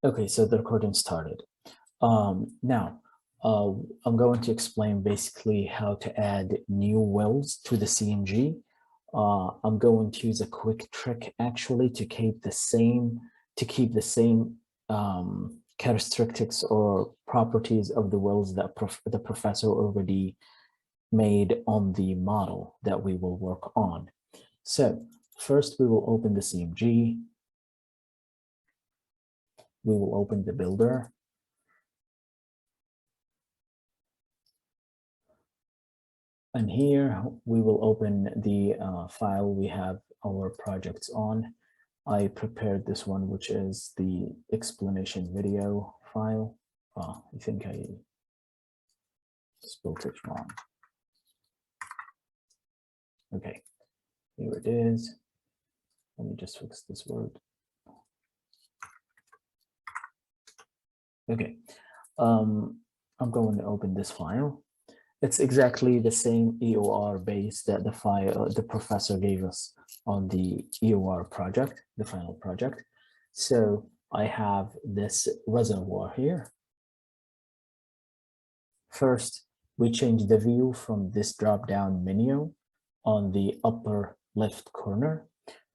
Okay, so the recording started. Now, I'm going to explain basically how to add new wells to the CMG. I'm going to use a quick trick actually to keep the same characteristics or properties of the wells that the professor already made on the model that we will work on. So first we will open the CMG. We will open the builder. And here we will open the file we have our projects on. I prepared this one, which is the explanation video file. I think I spelled it wrong. Okay, here it is. Let me just fix this word. Okay, I'm going to open this file. It's exactly the same EOR base that the professor gave us on the EOR project, the final project. So I have this reservoir here. First, we change the view from this drop-down menu on the upper left corner.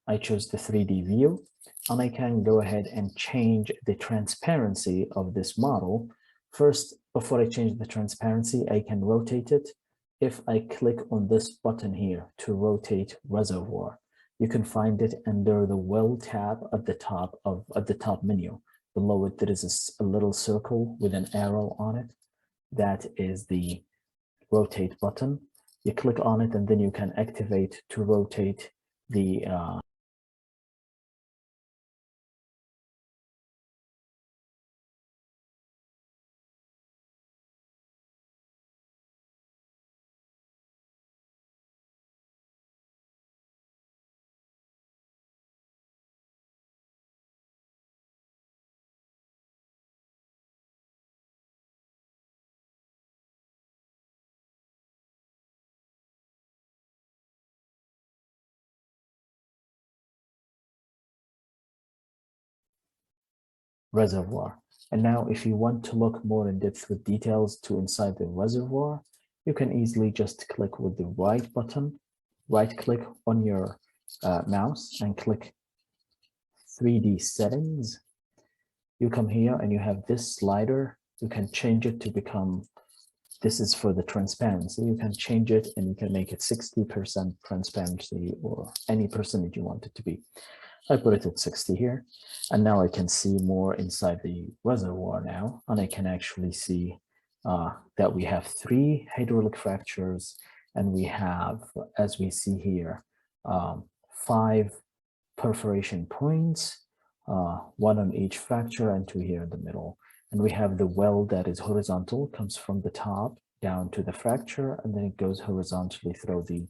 I chose the 3D view, and I can go ahead and change the transparency of this model. First, before I change the transparency, I can rotate it. If I click on this button here to rotate reservoir, you can find it under the well tab at the top menu. Below it, there is a little circle with an arrow on it. That is the rotate button. You click on it, and then you can activate to rotate the reservoir. And now if you want to look more in depth with details to inside the reservoir, you can easily just click with the right button, right click on your mouse and click 3D settings. You come here and you have this slider. You can change it to become, this is for the transparency. You can change it and you can make it 60% transparency or any percentage you want it to be. I put it at 60 here, and now I can see more inside the reservoir now, and I can actually see that we have 3 hydraulic fractures, and we have, as we see here, 5 perforation points, 1 on each fracture and 2 here in the middle. And we have the well that is horizontal, comes from the top down to the fracture, and then it goes horizontally through the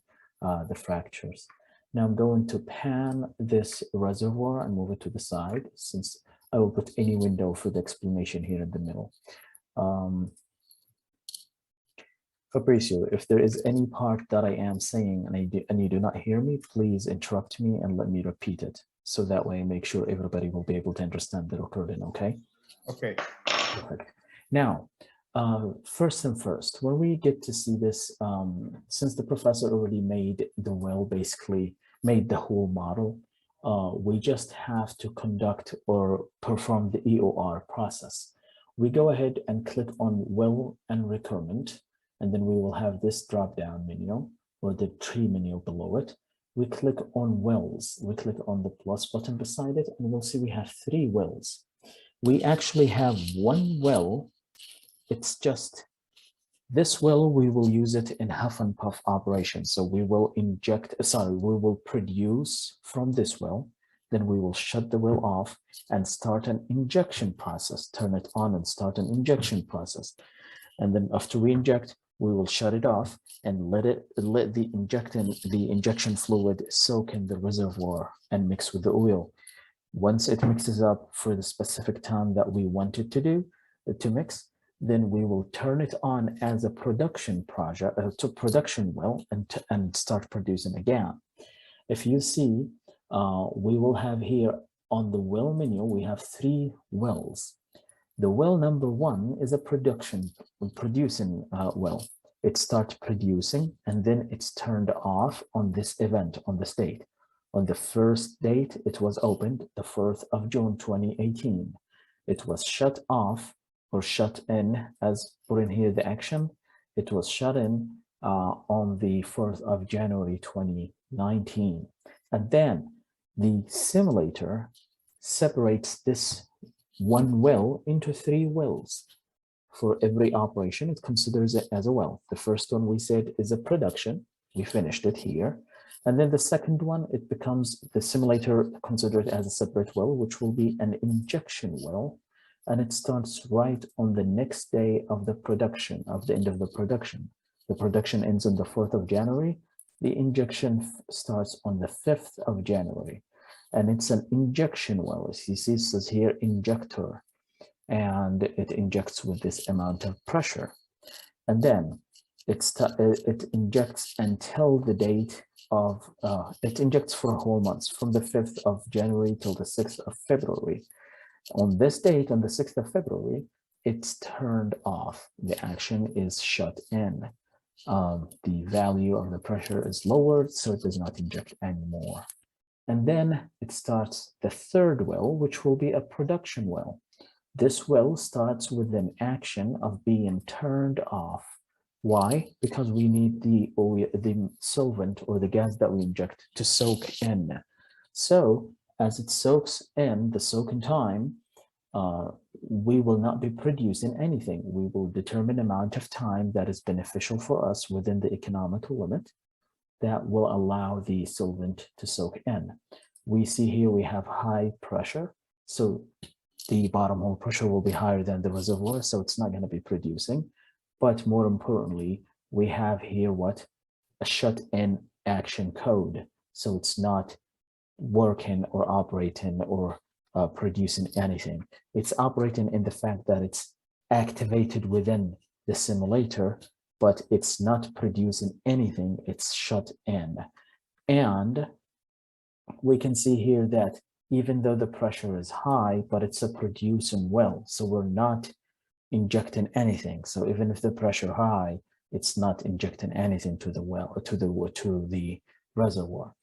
fractures. Now I'm going to pan this reservoir and move it to the side, since I will put any window for the explanation here in the middle. Fabricio, if there is any part that I am saying and you do not hear me, please interrupt me and let me repeat it. So that way I make sure everybody will be able to understand the recording, okay? Okay. Perfect. Now, first and first, when we get to see this, since the professor already made the well, basically made the whole model, we just have to conduct or perform the EOR process. We go ahead and click on well and recurrent, and then we will have this drop-down menu or the tree menu below it. We click on wells. We click on the plus button beside it, and we'll see we have 3 wells. We actually have 1 well. It's just this well, we will use it in huff and puff operations. So we will we will produce from this well, then we will shut the well off and start an injection process, turn it on and start an injection process. And then after we inject, we will shut it off and let the injection fluid soak in the reservoir and mix with the oil. Once it mixes up for the specific time that we want it to mix, then we will turn it on as a production project, to production well, and start producing again. If you see, we will have here on the well menu, we have 3 wells. The well number 1 is a producing well. It starts producing and then it's turned off on this event, on this date. On the first date, it was opened, the 4th of June 2018. It was shut off or shut in, as put in here the action. It was shut in on the 4th of January 2019. And then the simulator separates this 1 well into 3 wells. For every operation, it considers it as a well. The first one we said is a production. We finished it here. And then the second one, it becomes the simulator considered as a separate well, which will be an injection well. And it starts right on the next day of the production, of the end of the production. The production ends on the 4th of January. The injection starts on the 5th of January. And it's an injection well. As you see, it says here, injector. And it injects with this amount of pressure. And then it injects until the date of, it injects for a whole month, from the 5th of January till the 6th of February. On this date, on the 6th of February, it's turned off. The action is shut in. The value of the pressure is lowered, so it does not inject anymore. And then it starts the 3rd well, which will be a production well. This well starts with an action of being turned off. Why? Because we need the solvent or the gas that we inject to soak in. So as it soaks in, the soaking time, we will not be producing anything. We will determine the amount of time that is beneficial for us within the economical limit that will allow the solvent to soak in. We see here we have high pressure. So the bottom hole pressure will be higher than the reservoir, so it's not going to be producing. But more importantly, we have here what? A shut-in action code. So it's not working or operating or producing anything. It's operating in the fact that it's activated within the simulator, but it's not producing anything. It's shut in. And we can see here that even though the pressure is high, but it's a producing well. So we're not injecting anything. So even if the pressure high, it's not injecting anything to the well, to the reservoir.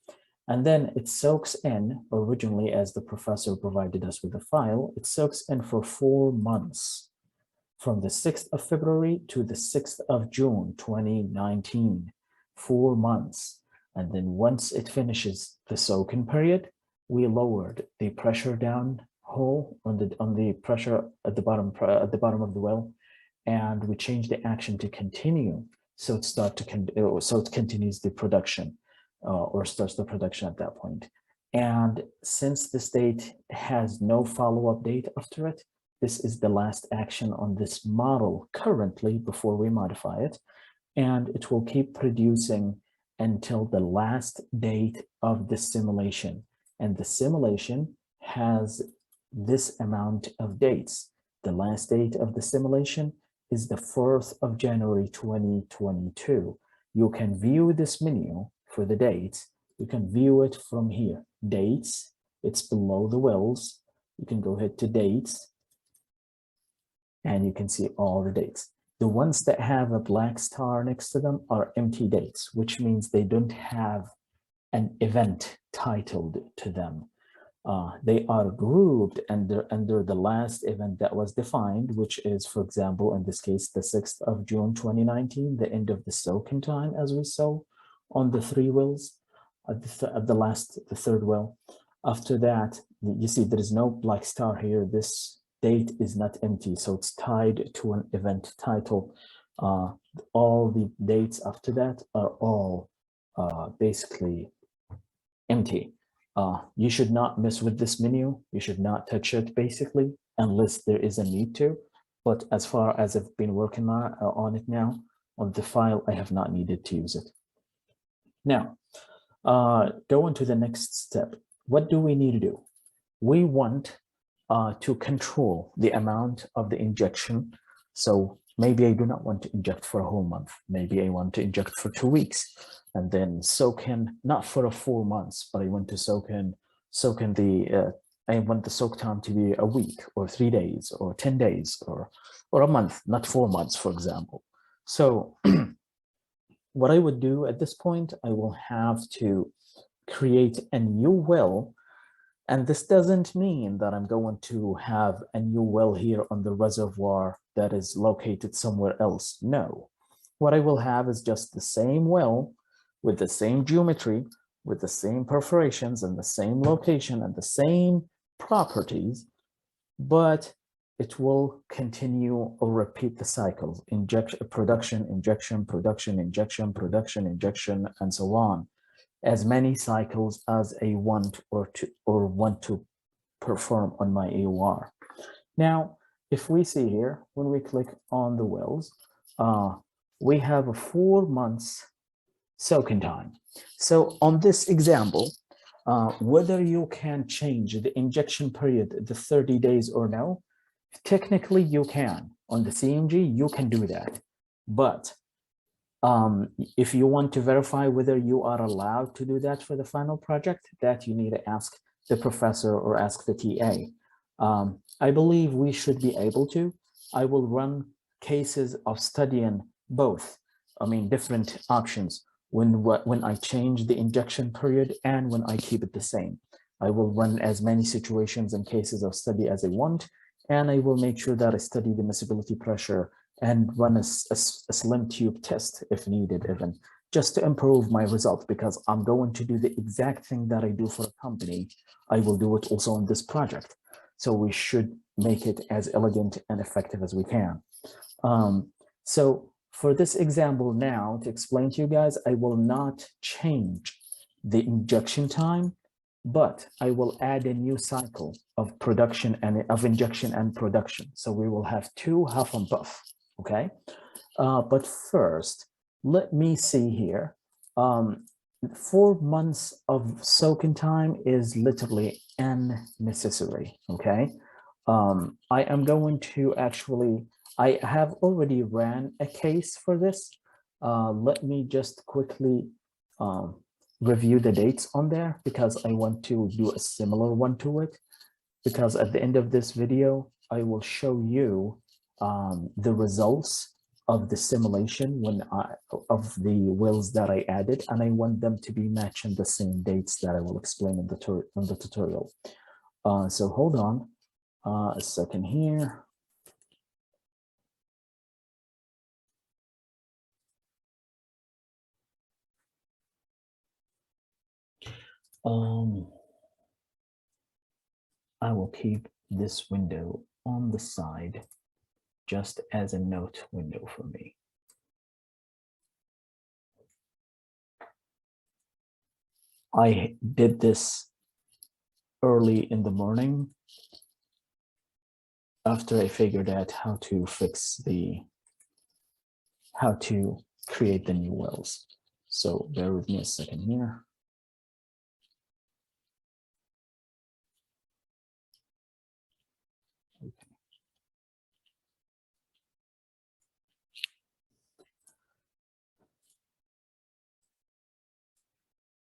And then it soaks in, originally, as the professor provided us with a file, it soaks in for 4 months, from the 6th of February to the 6th of June, 2019, 4 months. And then once it finishes the soaking period, we lowered the pressure down hole on the pressure at the bottom of the well, and we changed the action to continue. So it continues the production. Or starts the production at that point. And since the state has no follow-up date after it, this is the last action on this model currently before we modify it. And it will keep producing until the last date of the simulation. And the simulation has this amount of dates. The last date of the simulation is the 4th of January, 2022. You can view this menu for the dates. You can view it from here. Dates, it's below the wells. You can go ahead to dates and you can see all the dates. The ones that have a black star next to them are empty dates, which means they don't have an event titled to them. They are grouped under the last event that was defined, which is, for example, in this case, the 6th of June, 2019, the end of the soaking time, as we saw on the 3 wells at the 3rd well. After that, you see there is no black star here. This date is not empty, so it's tied to an event title. All the dates after that are all basically empty. You should not mess with this menu. You should not touch it basically, unless there is a need to. But as far as I've been working on it now, on the file, I have not needed to use it. Now, go on to the next step. What do we need to do? We want to control the amount of the injection. So maybe I do not want to inject for a whole month. Maybe I want to inject for 2 weeks and then soak in, not for 4 months, but I want to soak in the I want the soak time to be a week or 3 days or 10 days or a month, not 4 months, for example. So what I would do at this point, I will have to create a new well. And this doesn't mean that I'm going to have a new well here on the reservoir that is located somewhere else. No, what I will have is just the same well with the same geometry, with the same perforations and the same location and the same properties, but it will continue or repeat the cycles: injection, production, injection, production, injection, production, injection, and so on, as many cycles as I want to perform on my AOR. Now, if we see here, when we click on the wells, we have a 4 months soaking time. So on this example, whether you can change the injection period, the 30 days or no, technically you can. On the CMG, you can do that. But if you want to verify whether you are allowed to do that for the final project, that you need to ask the professor or ask the TA. I believe we should be able to. I will run cases of studying both, different options when I change the injection period and when I keep it the same. I will run as many situations and cases of study as I want, and I will make sure that I study the miscibility pressure and run a slim tube test if needed, even just to improve my result, because I'm going to do the exact thing that I do for a company. I will do it also on this project. So we should make it as elegant and effective as we can. So for this example now, to explain to you guys, I will not change the injection time, but I will add a new cycle of production and of injection and production. So we will have 2 huff and puff. Okay, but first, let me see here. 4 months of soaking time is literally unnecessary. Okay, I am going to actually, I have already ran a case for this. Let me just quickly review the dates on there, because I want to do a similar one to it, because at the end of this video, I will show you the results of the simulation of the wells that I added, and I want them to be matching the same dates that I will explain in the tutorial. So hold on a second here. I will keep this window on the side just as a note window for me. I did this early in the morning after I figured out how to create the new wells. So bear with me a second here.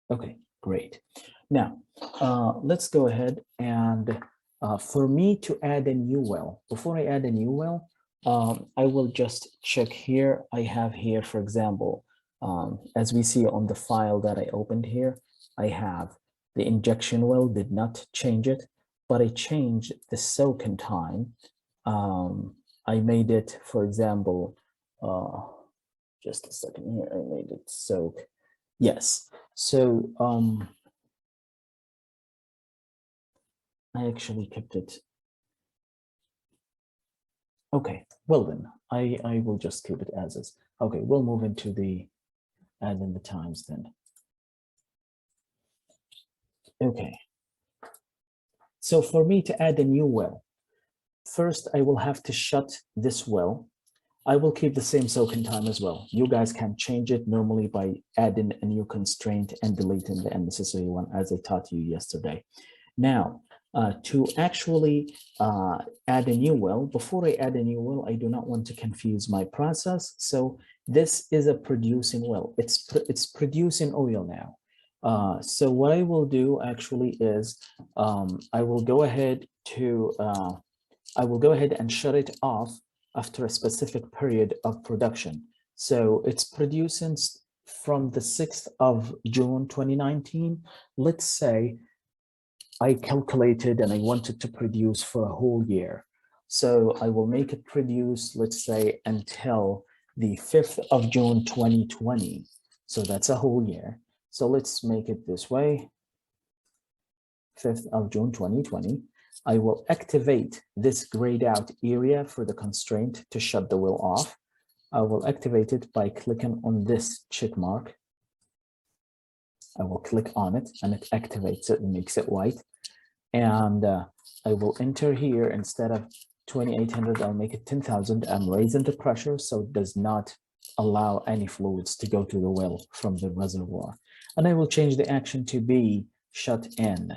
Okay, great. Now, let's go ahead and for me to add a new well, before I add a new well, I will just check here. I have here, for example, as we see on the file that I opened here, I have the injection well, did not change it, but I changed the soaking time. I made it, for example, just a second here, I made it soak. Yes, so I actually kept it. Okay, well then, I will just keep it as is. Okay, we'll move into the add in the times then. Okay, so for me to add a new well, first I will have to shut this well. I will keep the same soaking time as well. You guys can change it normally by adding a new constraint and deleting the unnecessary one, as I taught you yesterday. Now, to actually add a new well, before I add a new well, I do not want to confuse my process. So this is a producing well. It's producing oil now. So what I will do actually is I will go ahead and shut it off after a specific period of production. So it's producing from the 6th of June 2019. Let's say I calculated and I wanted to produce for a whole year. So I will make it produce, let's say, until the 5th of June 2020. So that's a whole year. So let's make it this way, 5th of June 2020. I will activate this grayed out area for the constraint to shut the wheel off. I will activate it by clicking on this check mark. I will click on it and it activates it and makes it white. And I will enter here, instead of 2,800, I'll make it 10,000. I'm raising the pressure so it does not allow any fluids to go to the well from the reservoir. And I will change the action to be shut in.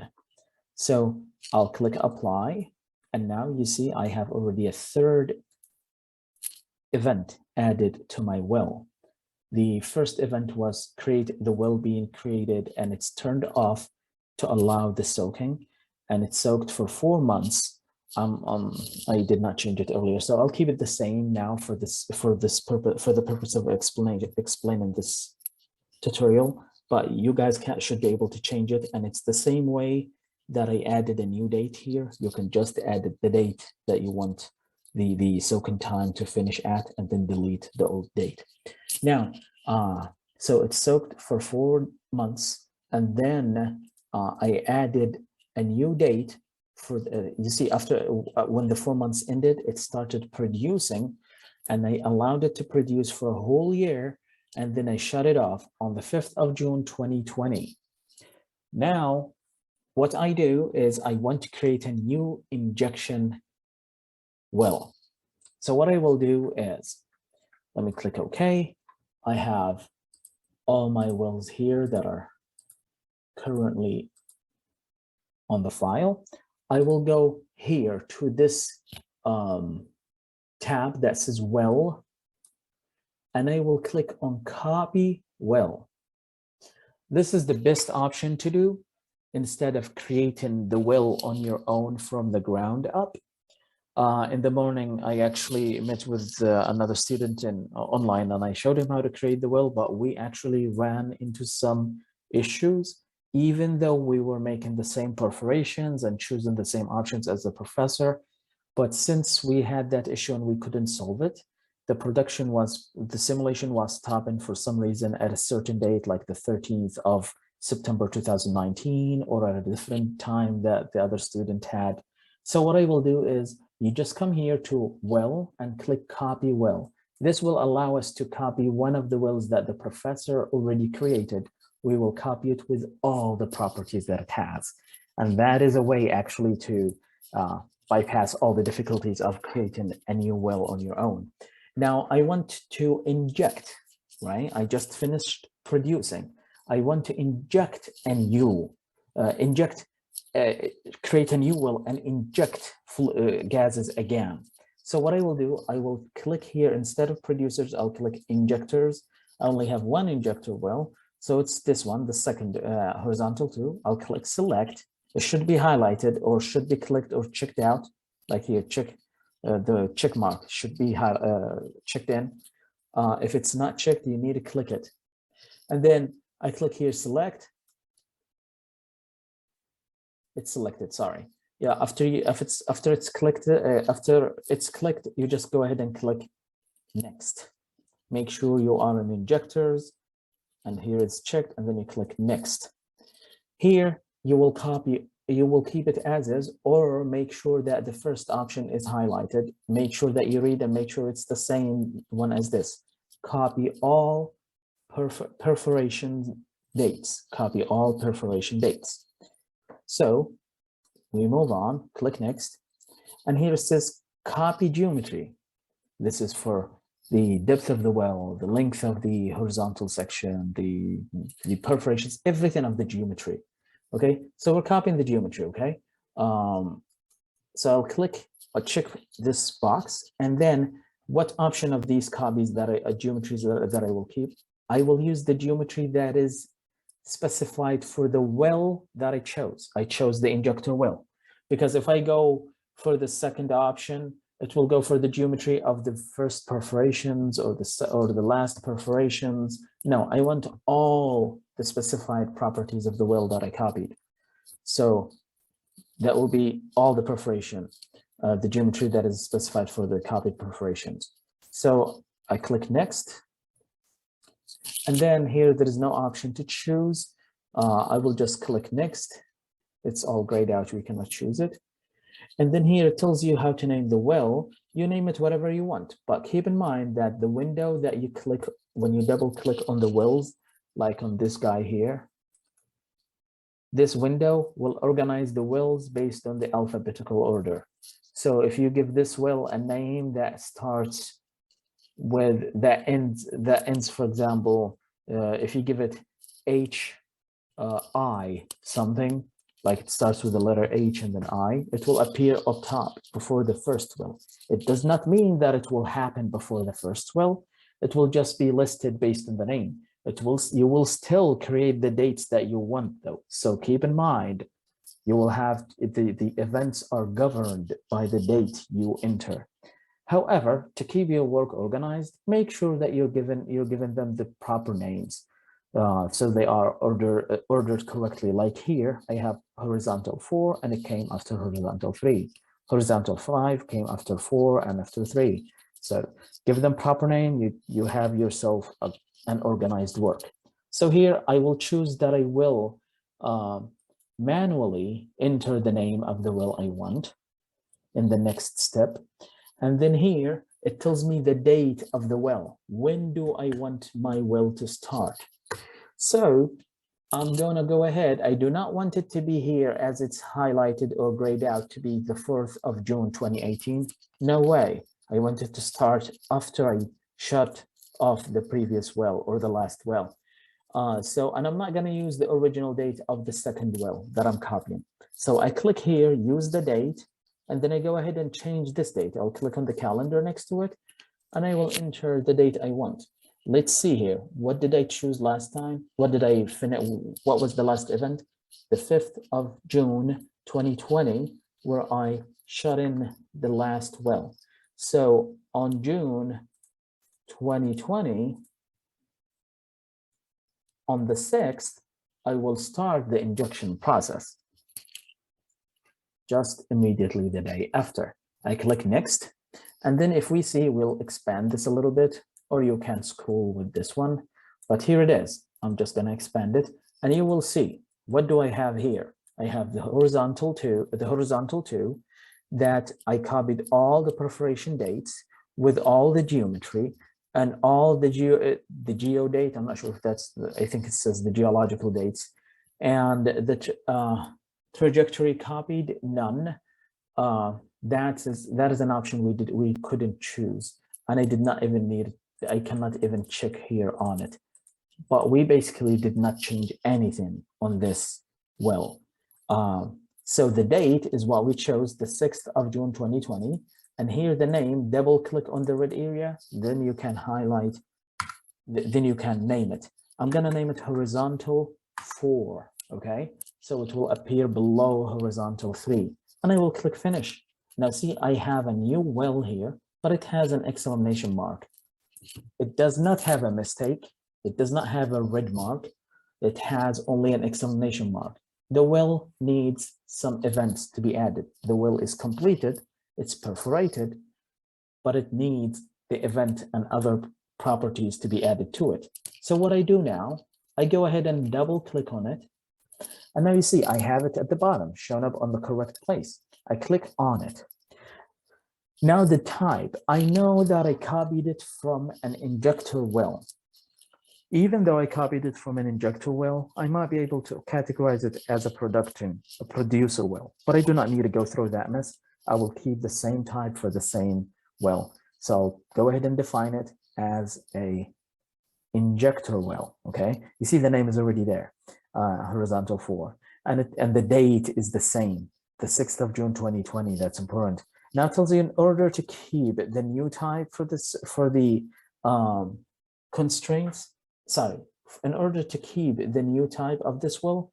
So I'll click apply. And now you see I have already a third event added to my well. The first event was the well being created, and it's turned off to allow the soaking, and it's soaked for 4 months. I did not change it earlier, so I'll keep it the same now for the purpose of explaining this tutorial. But you guys should be able to change it, and it's the same way that I added a new date here. You can just add the date that you want the soaking time to finish at, and then delete the old date. Now, so it's soaked for 4 months, and then I added a new date for you see, after when the 4 months ended, it started producing, and I allowed it to produce for a whole year, and then I shut it off on the 5th of June 2020. Now, what I do is I want to create a new injection well. So what I will do is, let me click OK. I have all my wells here that are currently on the file. I will go here to this tab that says well, and I will click on copy well. This is the best option to do instead of creating the well on your own from the ground up. In the morning, I actually met with another student online, and I showed him how to create the well, but we actually ran into some issues, even though we were making the same perforations and choosing the same options as the professor. But since we had that issue and we couldn't solve it, the simulation was stopping for some reason at a certain date, like the 13th of September 2019, or at a different time that the other student had. So what I will do is, you just come here to well and click copy well. This will allow us to copy one of the wells that the professor already created. We will copy it with all the properties that it has. And that is a way actually to bypass all the difficulties of creating a new well on your own. Now I want to inject, right? I just finished producing. I want to inject a new, create a new well and inject gases again. So what I will do, I will click here, instead of producers, I'll click injectors. I only have one injector well, so it's this one, the second horizontal tool. I'll click select. It should be highlighted or should be clicked or checked out, like here, the check mark should be checked in. If it's not checked, you need to click it. And then I click here, select. It's selected, sorry. Yeah, after it's clicked, you just go ahead and click next. Make sure you are in injectors, and here it's checked, and then you click next. Here you will keep it as is, or make sure that the first option is highlighted. Make sure that you read and make sure it's the same one as this. Copy all perforation dates. Copy all perforation dates. So we move on, click next, and here it says copy geometry. This is for the depth of the well, the length of the horizontal section, the perforations, everything of the geometry. Okay, so we're copying the geometry, okay? So I'll check this box, and then what option of these copies that geometries that I will keep? I will use the geometry that is specified for the well that I chose. I chose the injector well, because if I go for the second option, it will go for the geometry of the first perforations or the last perforations. No, I want all the specified properties of the well that I copied. So that will be all the perforation, the geometry that is specified for the copied perforations. So I click next. And then here, there is no option to choose. I will just click next. It's all grayed out, we cannot choose it. And then here it tells you how to name the well. You name it whatever you want, but keep in mind that the window that you click, when you double click on the wells, like on this guy here, this window will organize the wells based on the alphabetical order. So if you give this well a name that starts with, that ends, for example, if you give it I something, like it starts with the letter H and then I, it will appear up top before the first well. It does not mean that it will happen before the first well. It will just be listed based on the name. You will still create the dates that you want though. So keep in mind, you will have, the events are governed by the date you enter. However, to keep your work organized, make sure that you're given them the proper names. So they are ordered correctly. Like here, I have horizontal 4 and it came after horizontal 3. Horizontal 5 came after 4 and after 3. So give them proper name, you have yourself an organized work. So here I will choose that I will manually enter the name of the well I want in the next step. And then here, it tells me the date of the well. When do I want my well to start? So I'm going to go ahead. I do not want it to be here as it's highlighted or grayed out to be the 4th of June, 2018. No way. I want it to start after I shut off the previous well or the last well. And I'm not going to use the original date of the second well that I'm copying. So I click here, use the date, and then I go ahead and change this date. I'll click on the calendar next to it, and I will enter the date I want. Let's see here. What did I choose last time? What did I finish? What was the last event? The 5th of June, 2020, where I shut in the last well. So on June 2020, on the 6th, I will start the injection process. Just immediately the day after. I click next. And then if we see, we'll expand this a little bit, or you can scroll with this one. But here it is. I'm just going to expand it. And you will see, what do I have here? I have the horizontal two that I copied all the perforation dates with all the geometry and all the geo date. I'm not sure if that's, I think it says the geological dates. And the trajectory copied, none. That is an option we couldn't choose, and I did not even need, I cannot even check here on it. But we basically did not change anything on this well. So the date is what we chose, the 6th of June 2020, and here the name, double click on the red area, then you can highlight, then you can name it. I'm gonna name it horizontal 4, okay? So it will appear below horizontal 3, and I will click finish. Now see, I have a new well here, but it has an exclamation mark. It does not have a mistake. It does not have a red mark. It has only an exclamation mark. The well needs some events to be added. The well is completed, it's perforated, but it needs the event and other properties to be added to it. So what I do now, I go ahead and double click on it. And now you see, I have it at the bottom, shown up on the correct place. I click on it. Now the type, I know that I copied it from an injector well. Even though I copied it from an injector well, I might be able to categorize it as a producer well, but I do not need to go through that mess. I will keep the same type for the same well. So go ahead and define it as a injector well, okay? You see the name is already there, horizontal 4, and the date is the same, the 6th of June 2020, that's important. Now it tells you, in order to keep the new type for the constraints, sorry, in order to keep the new type of this well,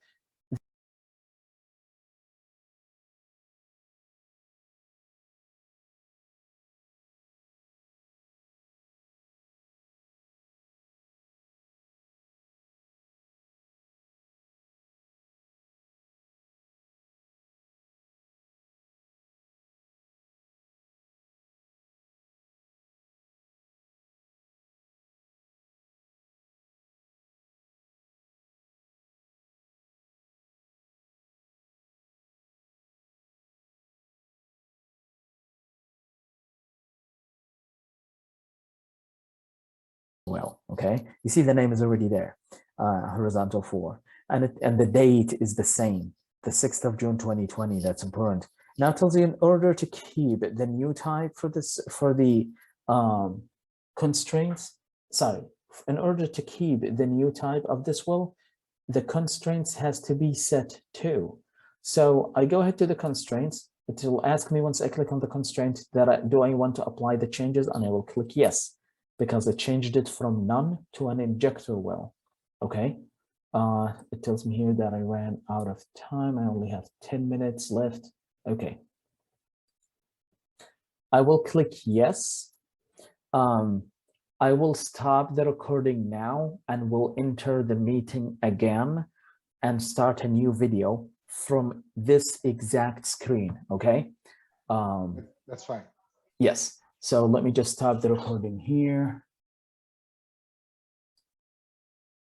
well, okay, you see the name is already there, horizontal 4, and the date is the same, the 6th of June 2020. That's important. Now it tells you in order to keep the new type for this, for the constraints, sorry, in order to keep the new type of this well, the constraints has to be set too. So I go ahead to the constraints. It will ask me once I click on the constraint that do I want to apply the changes, and I will click yes, because it changed it from none to an injector well. Okay. It tells me here that I ran out of time. I only have 10 minutes left. Okay. I will click yes. I will stop the recording now and will enter the meeting again and start a new video from this exact screen. Okay. That's fine. Yes. So let me just stop the recording here.